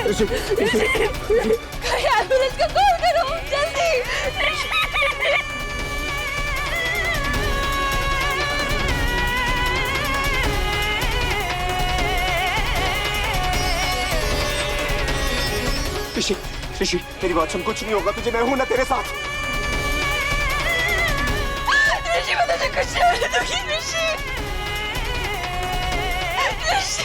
Ambulance को call करो जल्दी। ऋषि ऋषि मेरी बात सुन, कुछ नहीं होगा तुझे, मैं हूं ना तेरे साथ। ऋषि मैं तुझे कुछ नहीं दूंगी। ऋषि ऋषि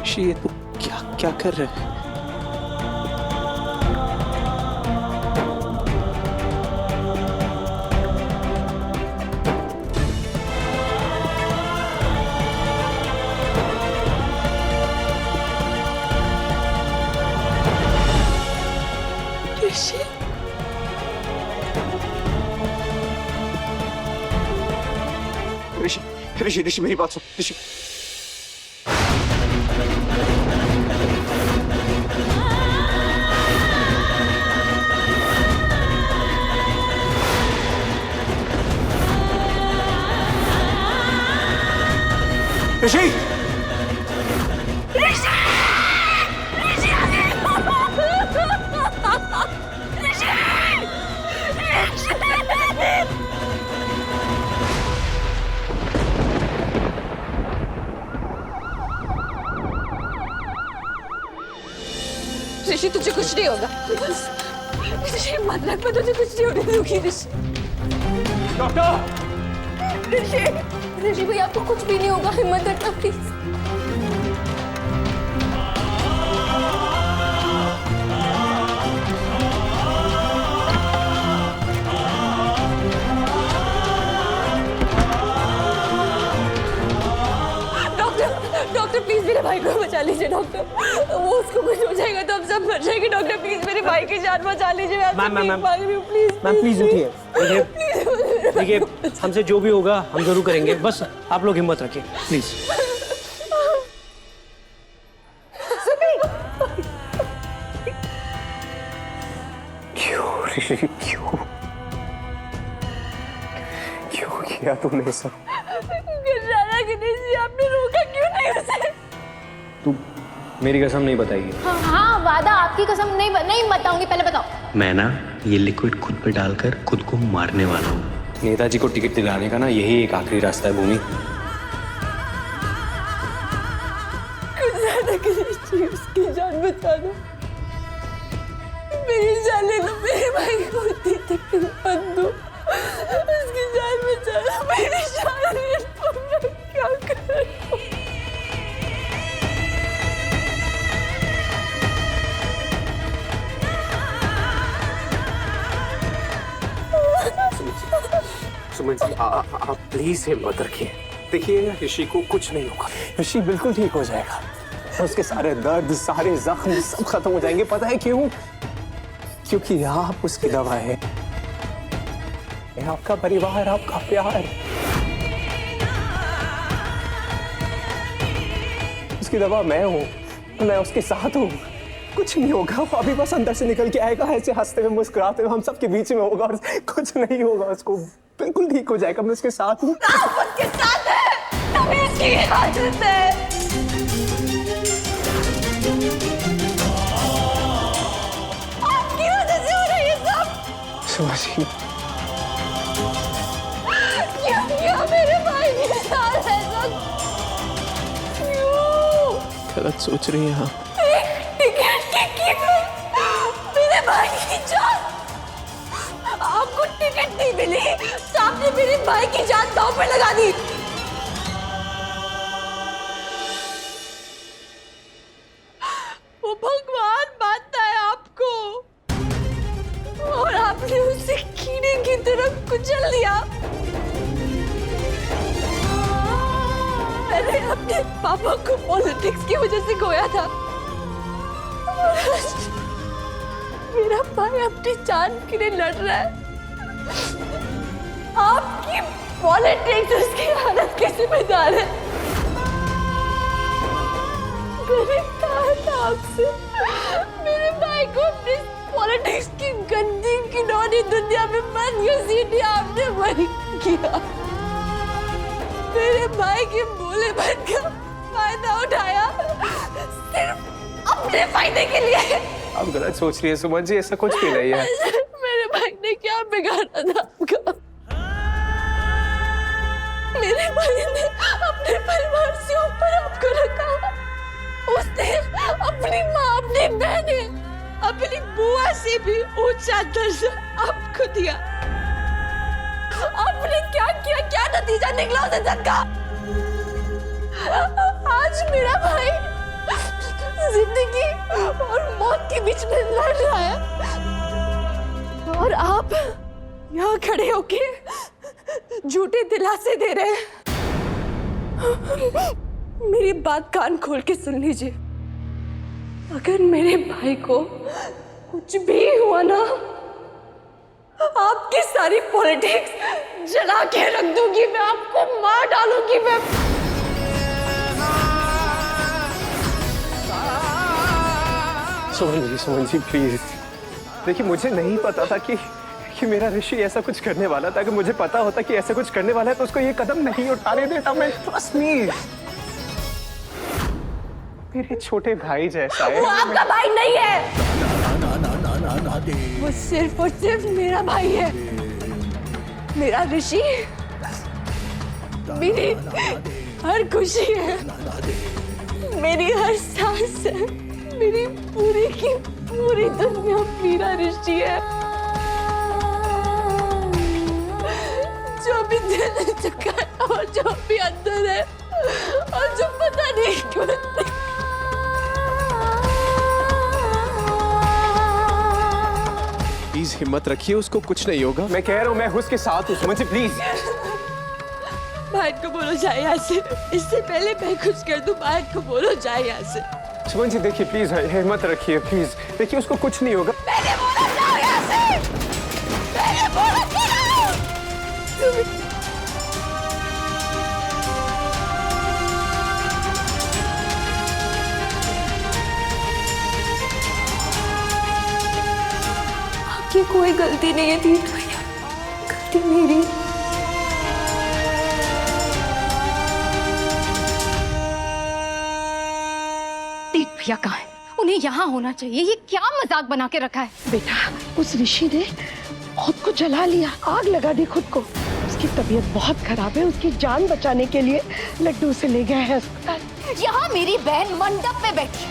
ऋषि ये तू क्या क्या कर रहे है? ऋषि ऋषि ऋषि मेरी बात सुन ऋषि। ऋषि ऋषि तुझे कुछ नहीं होगा। ऋषि मत रख, मैं तुझे कुछ नहीं होने दूंगी। ऋषि डॉक्टर ऋषि ऋषि भाई आपको कुछ भी नहीं होगा, हिम्मत रखना प्लीज। डॉक्टर प्लीज मेरे भाई को बचा लीजिए। डॉक्टर वो उसको कुछ हो जाएगा तो हम सब मर जाएंगे। डॉक्टर प्लीज मेरे भाई की जान बचा लीजिए। मैम प्लीज उठिए। देखिए हमसे जो भी होगा हम जरूर करेंगे, बस आप लोग हिम्मत रखिए प्लीज। क्यों ऋषि क्यों क्यों किया तूने सब? आपने रोका क्यों नहीं उसे? तू मेरी कसम नहीं बताएगी? हाँ वादा आपकी कसम नहीं बताऊंगी। पहले बताओ। मैं ना ये लिक्विड खुद पे डालकर खुद को मारने वाला हूँ। नेताजी को टिकट दिलाने का ना यही एक आखिरी रास्ता है भूमि। कुछ ज्यादा कीजिए, उसकी जान बचा दो। मेरी जान ले लो, मेरे भाई को इतनी तकलीफ मत दो। उसकी जान बचा दो, मेरी जान ले लो। मैं क्या करूं? सुमन जी आप प्लीज हिम्मत रखिए। देखिए ऋषि को कुछ नहीं होगा, ऋषि बिल्कुल ठीक हो जाएगा। उसके सारे दर्द सारे जख्म सब खत्म हो जाएंगे। पता है क्यों? क्योंकि आप उसकी दवा है, आपका परिवार, आपका प्यार। उसकी दवा मैं हूँ, मैं उसके साथ हूँ। कुछ नहीं होगा, वो अभी बस अंदर से निकल के आएगा, ऐसे हंसते हुए मुस्कुराते हुए हम सबके बीच में होगा और कुछ नहीं होगा। उसको बिल्कुल ठीक हो जाएगा। मैं उसके साथ हूँ। आप उसके साथ हैं, तभी उसकी आदत है। आपकी वजह से हो रहा है ये सब। सुभाषी क्यों मेरे भाई के साथ है सब? क्यों? गलत सोच रही हैं आप। टिकट की कीमत मेरे भाई की जान। आपको टिकट नहीं मिली तो आपने मेरे भाई की जान दांव पर लगा दी। वो भगवान मानता है आपको और आपने उसे कीड़े की तरह कुचल दिया। मैंने अपने पापा को पॉलिटिक्स की वजह से खोया था। मेरा भाई अपनी जान के लिए लड़ रहा है। आपकी पॉलिटिक्स उसकी हालत के जिम्मेदार है। मैंने कहा था आपसे, मेरे भाई को अपनी पॉलिटिक्स की गंदी घिनौनी दुनिया में बंद घसीटे आपने वही किया। मेरे भाई के भोलेपन का फायदा उठाया सिर्फ अपने फायदे के लिए। आप गलत सोच रही है सुमन जी, ऐसा कुछ भी नहीं है। मेरे भाई ने क्या बिगाड़ा था आपका? मेरे भाई ने अपने परिवार से ऊपर आपको रखा। उसने अपनी माँ, अपनी बहनें, अपनी बुआ से भी ऊंचा दर्जा आपको दिया। आपने क्या किया? क्या नतीजा निकला उस इज्जत का? आज मेरा भाई जिंदगी और मौत के बीच में लड़ रहा है और आप यहाँ खड़े होके झूठे दिलासे दे रहे हैं। मेरी बात कान खोल के सुन लीजिए। अगर मेरे भाई को कुछ भी हुआ ना, आपकी सारी पॉलिटिक्स जला के रख दूंगी मैं, आपको मार डालूंगी मैं। सुमन जी प्लीज। देखिए मुझे नहीं पता था कि मेरा ऋषि ऐसा कुछ करने वाला था। अगर मुझे पता होता कि ऐसा कुछ करने वाला है तो उसको ये कदम नहीं उठाने देता मैं। ट्रस्ट मी, मेरे छोटे भाई जैसा है। वो आपका भाई नहीं है, वो सिर्फ और सिर्फ मेरा भाई है। मेरा ऋषि मेरी हर खुशी है, मेरी हर सांस है, मेरी पूरी की पूरी दुनिया मेरा ऋषि है। जो भी दिल चुका है और जो भी अंदर है और जो पता नहीं क्यों। प्लीज हिम्मत रखिए, उसको कुछ नहीं होगा। मैं कह रहा हूँ मैं उसके साथ हूँ। सुमन जी प्लीज। भाई को बोलो जाए यहाँ से, इससे पहले मैं कुछ कर दूं। भाई को बोलो जाए यहाँ से। सुमन जी देखिए प्लीज हिम्मत रखिए प्लीज। देखिए उसको कुछ नहीं होगा। मैंने बोला जाओ यहाँ से, मैंने बोला जाओ। आपकी कोई गलती नहीं है तीर्थ भैया, गलती मेरी। तीर्थ भैया कहाँ है? उन्हें यहाँ होना चाहिए। ये क्या मजाक बना के रखा है? बेटा, उस ऋषि ने खुद को जला लिया, आग लगा दी खुद को। उसकी तबीयत बहुत खराब है, उसकी जान बचाने के लिए लड्डू उसे ले गया है अस्पताल। यहाँ मेरी बहन मंडप में बैठी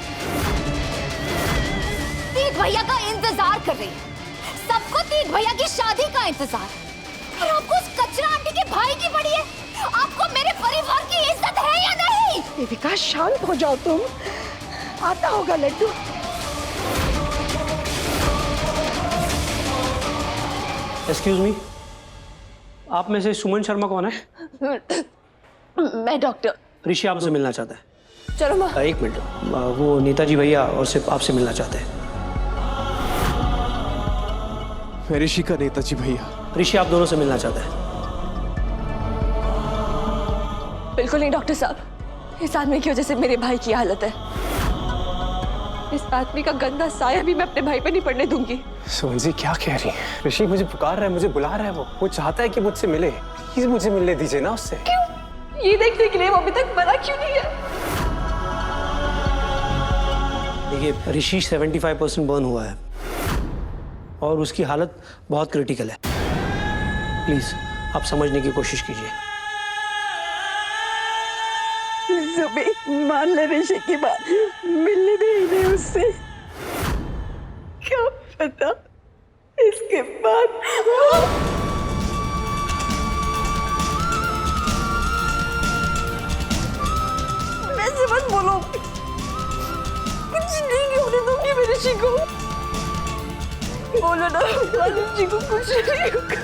तीर्थ भैया का इंतजार कर रही है। सबको तीर्थ भैया की शादी का इंतजार, और आपको उस कचरा आंटी के भाई की पड़ी है। आपको मेरे परिवार की इज्जत है या नहीं? देविका शांत हो जाओ तुम, आता होगा लड्डू। एक्सक्यूज मी, आप में से सुमन शर्मा कौन है? मैं डॉक्टर ऋषि आपसे मिलना चाहता है। चलो माँ। एक मिनट, वो नेताजी भैया और सिर्फ आपसे मिलना चाहते हैं। मैं ऋषि का नेताजी भैया। ऋषि आप दोनों से मिलना चाहता है। बिल्कुल नहीं डॉक्टर साहब, इस आदमी की वजह से मेरे भाई की हालत है। इस आदमी का गंदा साया भी मैं अपने भाई पे नहीं पड़ने दूंगी। सुमन जी क्या कह रही है? ऋषि मुझे पुकार रहा है, मुझे बुला रहा है। वो चाहता है कि मुझसे मिले। प्लीज मुझे मिलने दीजिए ना उससे। क्यों? ये देखने के लिए वो अभी तक मरा क्यों नहीं है? देखिए ऋषि 75% बर्न हुआ है और उसकी हालत बहुत क्रिटिकल है। प्लीज आप समझने की कोशिश कीजिए। मान ले ऋषि की बात, मिलने भी नहीं उससे। क्या पता इसके बाद वैसे मत बोलो, कुछ नहीं होने दूंगी मैं ऋषि को। बोलो ना ऋषि को कुछ नहीं होगा।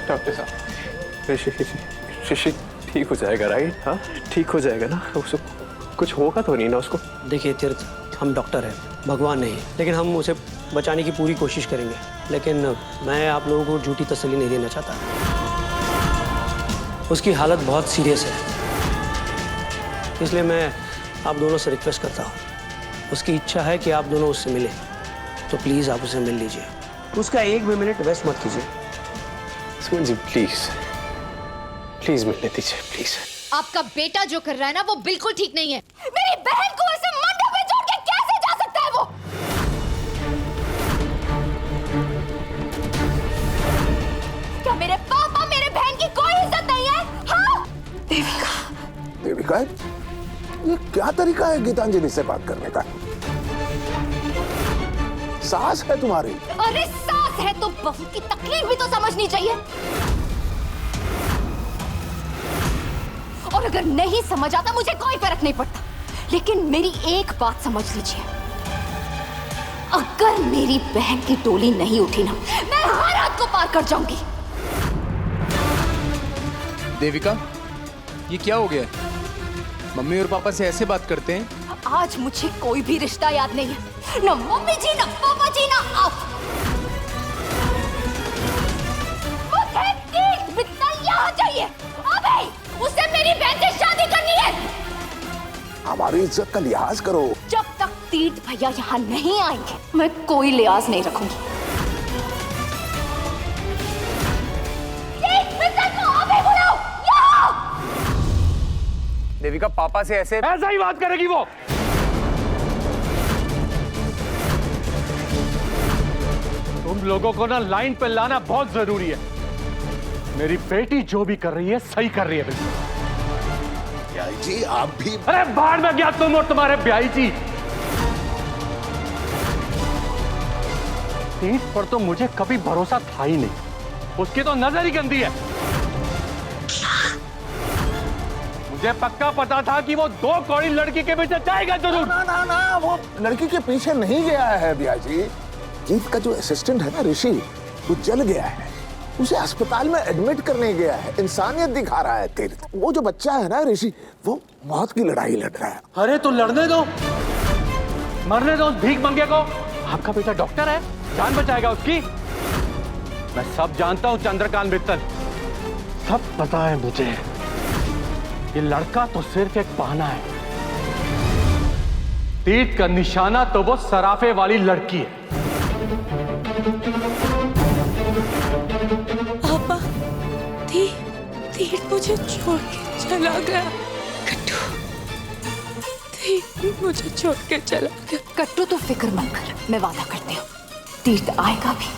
डॉक्टर साहब, ऋषि ठीक हो जाएगा राइट? हाँ ठीक हो जाएगा ना? उसको कुछ होगा तो नहीं ना उसको? देखिए तीर्थ, हम डॉक्टर हैं, भगवान नहीं, लेकिन हम उसे बचाने की पूरी कोशिश करेंगे। लेकिन मैं आप लोगों को झूठी तसल्ली नहीं देना चाहता। उसकी हालत बहुत सीरियस है, इसलिए मैं आप दोनों से रिक्वेस्ट करता हूँ उसकी इच्छा है कि आप दोनों उससे मिले, तो प्लीज आप उसे मिल लीजिए। उसका एक भी मिनट वेस्ट मत कीजिए। सुमन जी प्लीज प्लीज मिलने दीजिए प्लीज। आपका बेटा जो कर रहा है ना वो बिल्कुल ठीक नहीं है। मेरी बहन को ऐसे मंडप में छोड़ के कैसे जा सकता है वो? क्या मेरे पापा मेरे बहन की कोई इज्जत नहीं है? हाँ? देविका, ये क्या तरीका है गीतांजलि से बात करने का? सास है तुम्हारी। अरे सास है तो बहू की तकलीफ भी तो समझनी चाहिए। और अगर नहीं समझ आता मुझे कोई फर्क नहीं पड़ता, लेकिन मेरी एक बात समझ लीजिए, अगर मेरी बहन की डोली नहीं उठी ना, मैं हर रात को पार कर जाऊंगी। देविका, ये क्या हो गया? मम्मी और पापा से ऐसे बात करते हैं? आज मुझे कोई भी रिश्ता याद नहीं है, ना मम्मी जी, ना पापा जी, ना आप। मुझे तीर्थ मित्तल यहाँ चाहिए अभी। उसे मेरी बहन से शादी करनी है। हमारी इज्जत का लिहाज करो। जब तक तीर्थ भैया यहाँ नहीं आएंगे मैं कोई लिहाज नहीं रखूंगी। तीर्थ मित्तल को अभी बुलाओ यहाँ। देविका, पापा से ऐसे ही बात करेगी वो। तुम लोगों को ना लाइन पे लाना बहुत जरूरी है। मेरी बेटी जो भी कर रही है सही कर रही है बिल्कुल। ब्याई जी आप भी। अरे बाहर में गया तुम और तुम्हारे ब्याई जी। तीर्थ पर तो मुझे कभी भरोसा था ही नहीं, उसकी तो नजर ही गंदी है। मुझे पक्का पता था कि वो 2 कौड़ी लड़की के पीछे जाएगा जरूर। ना ना ना, वो लड़की के पीछे नहीं गया है ब्याई जी। तीर्थ का जो असिस्टेंट है ना ऋषि, वो जल गया है, उसे अस्पताल में एडमिट करने गया है। इंसानियत दिखा रहा है तीर्थ। वो जो बच्चा है ना ऋषि, वो मौत की लड़ाई लड़ रहा है। अरे तो लड़ने दो, मरने दो उस भीख मंगे को। आपका बेटा डॉक्टर है, जान बचाएगा उसकी। मैं सब जानता हूँ चंद्रकांत मित्तल, सब पता है मुझे। ये लड़का तो सिर्फ एक बहाना है। तीर्थ का निशाना तो वो सराफे वाली लड़की है। पापा, तीर्थ मुझे छोड़ के चला गया। कट्टू, तीर्थ मुझे छोड़ के चला गया। कट्टू तो फिक्र मत कर, मैं वादा करती हूँ तीर्थ आएगा भी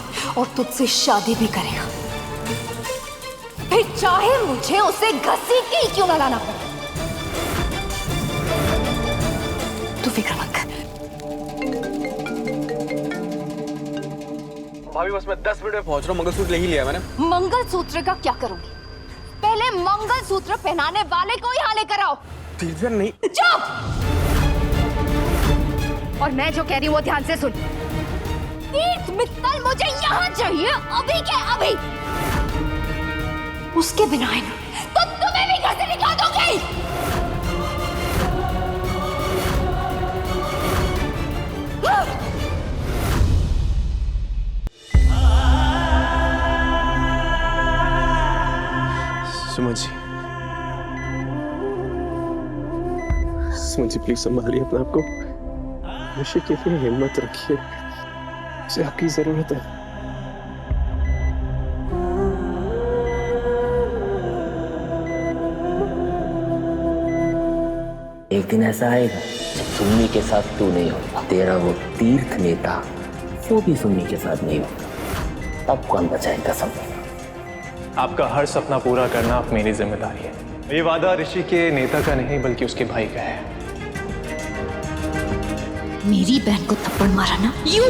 और तुझसे शादी भी करेगा, फिर चाहे मुझे उसे घसीट के ही क्यों ना लाना पड़े। तू फिक्र मत कर। भाभी बस मैं 10 मिनट में पहुंच रहा हूँ। मंगलसूत्र ले ही लिया मैंने। मंगलसूत्र का क्या करूंगी? पहले मंगलसूत्र पहनाने वाले को यहाँ लेकर आओ। तीर्थ नहीं। चुप! और मैं जो कह रही हूँ वो ध्यान से सुन। तीर्थ मित्तल मुझे यहाँ चाहिए अभी के अभी। उसके बिना है ना तो तुम्हें भी घर से निकाल दूंगी। सुमन जी, सुमन जी प्लीज संभालिए अपने आप को। ऋषि के लिए हिम्मत रखिए, उसे आपकी जरूरत है। एक दिन ऐसा आएगा जब सुन्नी के साथ तू नहीं होगा, तेरा वो तीर्थ नेता वो भी सुन्नी के साथ नहीं होगा, तब कौन बचाएगा सब? आपका हर सपना पूरा करना अब मेरी जिम्मेदारी है। ये वादा ऋषि के नेता का नहीं बल्कि उसके भाई का है। मेरी बहन को थप्पड़ मारा ना, यू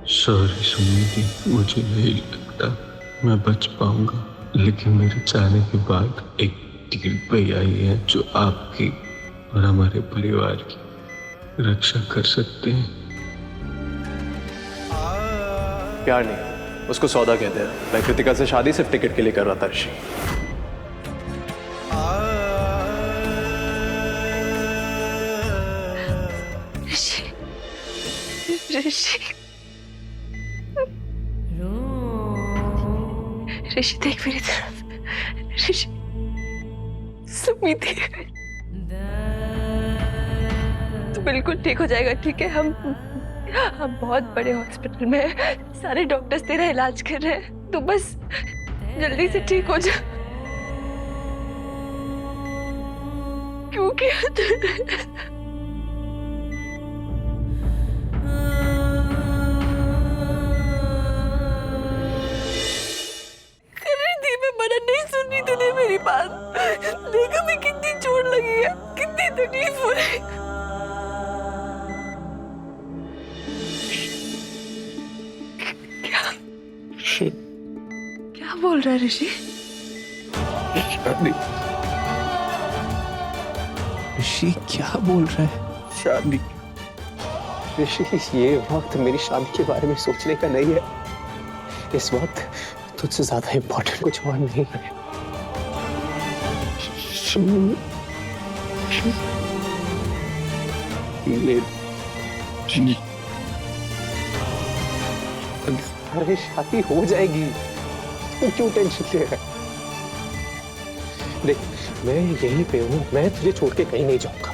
सॉरी सुन्नी जी, मुझे नहीं लगता मैं बच पाऊंगा, लेकिन मेरे जाने के बाद एक तीर्थ भैया ही है जो आपकी और हमारे परिवार की रक्षा कर सकते हैं। प्यार नहीं, उसको सौदा कहते हैं। मैं कृतिका से शादी सिर्फ टिकट के लिए कर रहा था ऋषि। ऋषि देख मेरी तरफ। ऋषि सुमिति, तो बिल्कुल ठीक हो जाएगा, ठीक है? हम बहुत बड़े हॉस्पिटल में हैं, सारे डॉक्टर्स तेरा इलाज कर रहे हैं, तो बस जल्दी से ठीक हो जा। क्यों किया तूने? नहीं सुन रही तूने मेरी बात? देखा मैं कितनी चोट लगी है, कितनी तकलीफ हो रही। क्या बोल रहा है ऋषि? शादी। ऋषि क्या बोल रहा है? शादी। ऋषि, ये वक्त मेरी शादी के बारे में सोचने का नहीं है। इस वक्त तुझसे ज्यादा इम्पोर्टेंट कुछ और नहीं है। अरे शादी हो जाएगी, तू क्यों टेंशन ले रहा है? देख, मैं यहीं पे हूँ, मैं तुझे छोड़ के कहीं नहीं जाऊंगा।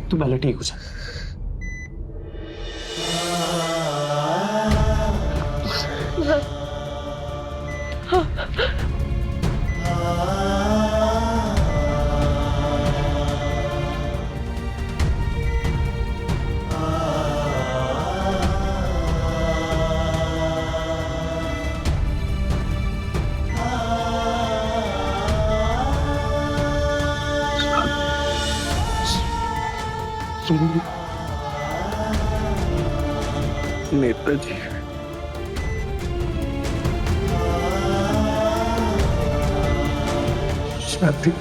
तू पहले ठीक हो जा। नेताजी, शादी